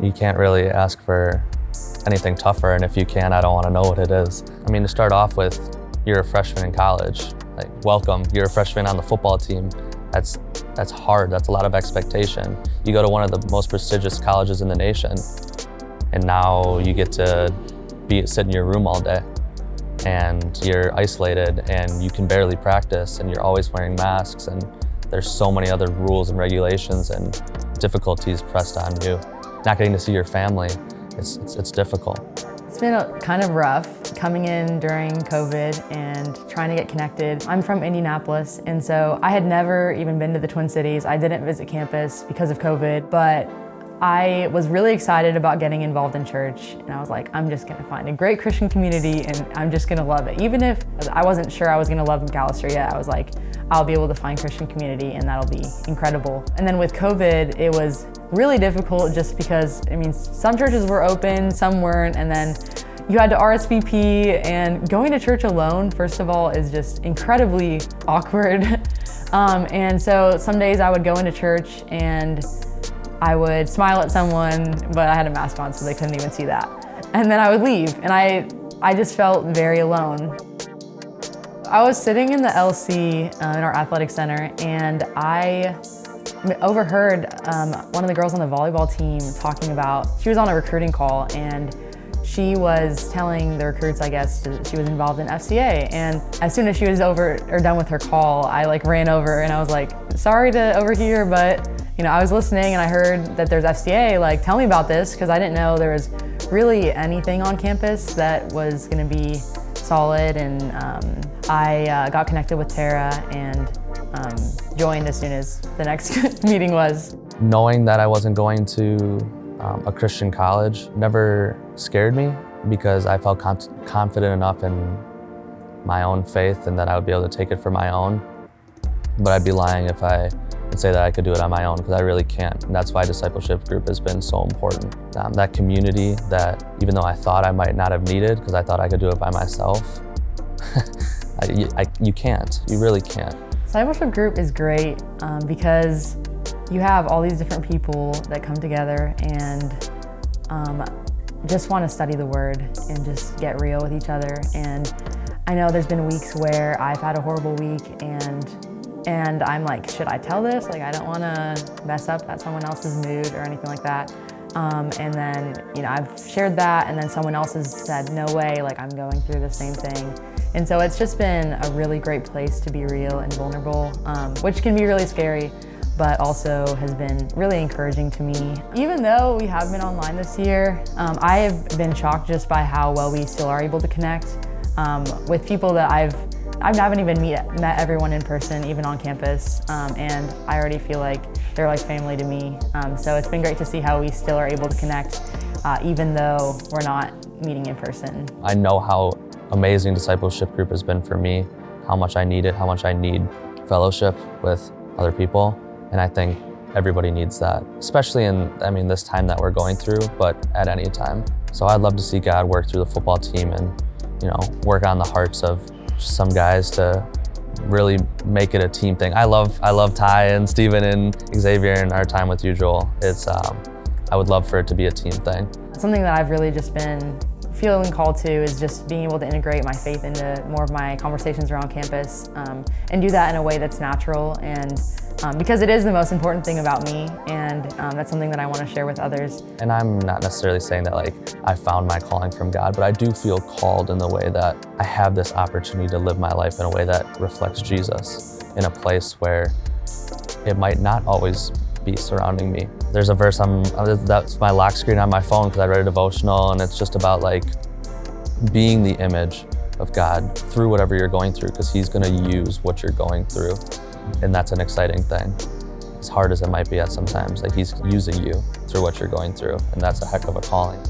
You can't really ask for anything tougher, and if you can, I don't want to know what it is. I mean, to start off with, you're a freshman in college. Like, welcome, you're a freshman on the football team. That's hard, that's a lot of expectation. You go to one of the most prestigious colleges in the nation, and now you get to sit in your room all day, and you're isolated, and you can barely practice, and you're always wearing masks, and there's so many other rules and regulations and difficulties pressed on you. Not getting to see your family, it's difficult. It's been kind of rough coming in during COVID and trying to get connected. I'm from Indianapolis, and so I had never even been to the Twin Cities. I didn't visit campus because of COVID, but I was really excited about getting involved in church, and I was like, I'm just gonna find a great Christian community and I'm just gonna love it. Even if I wasn't sure I was gonna love Macalester yet, I was like, I'll be able to find Christian community and that'll be incredible. And then with COVID, it was really difficult just because, I mean, some churches were open, some weren't, and then you had to RSVP, and going to church alone, first of all, is just incredibly awkward. And so some days I would go into church and I would smile at someone, but I had a mask on so they couldn't even see that. And then I would leave, and I just felt very alone. I was sitting in the LC in our athletic center, and I overheard one of the girls on the volleyball team talking about, she was on a recruiting call, and she was telling the recruits, I guess, she was involved in FCA. And as soon as she was done with her call, I ran over and I was like, sorry to overhear, but I was listening and I heard that there's FCA, tell me about this, because I didn't know there was really anything on campus that was gonna be solid. And I got connected with Tara and joined as soon as the next meeting was. Knowing that I wasn't going to a Christian college never scared me, because I felt confident enough in my own faith and that I would be able to take it for my own. But I'd be lying if I would say that I could do it on my own, because I really can't. And that's why discipleship group has been so important. That community that, even though I thought I might not have needed, because I thought I could do it by myself, you can't, you really can't. Discipleship group is great because you have all these different people that come together and just want to study the Word and just get real with each other. And I know there's been weeks where I've had a horrible week, and I'm like, should I tell this? I don't want to mess up at someone else's mood or anything like that. And then, I've shared that, and then someone else has said, no way, I'm going through the same thing. And so it's just been a really great place to be real and vulnerable, which can be really scary, but also has been really encouraging to me. Even though we have been online this year, I have been shocked just by how well we still are able to connect with people that I haven't even met everyone in person, even on campus, and I already feel like they're like family to me. So it's been great to see how we still are able to connect, even though we're not meeting in person. I know how amazing discipleship group has been for me, how much I need it, how much I need fellowship with other people. And I think everybody needs that, especially in, this time that we're going through, but at any time. So I'd love to see God work through the football team and, work on the hearts of some guys to really make it a team thing. I love Ty and Steven and Xavier and our time with you, Joel. I would love for it to be a team thing. Something that I've really just been feeling called to is just being able to integrate my faith into more of my conversations around campus and do that in a way that's natural, and because it is the most important thing about me, and that's something that I want to share with others. And I'm not necessarily saying that I found my calling from God, but I do feel called in the way that I have this opportunity to live my life in a way that reflects Jesus in a place where it might not always be surrounding me. There's a verse, that's my lock screen on my phone because I read a devotional, and it's just about being the image of God through whatever you're going through, because He's going to use what you're going through. And that's an exciting thing. As hard as it might be at sometimes, He's using you through what you're going through, and that's a heck of a calling.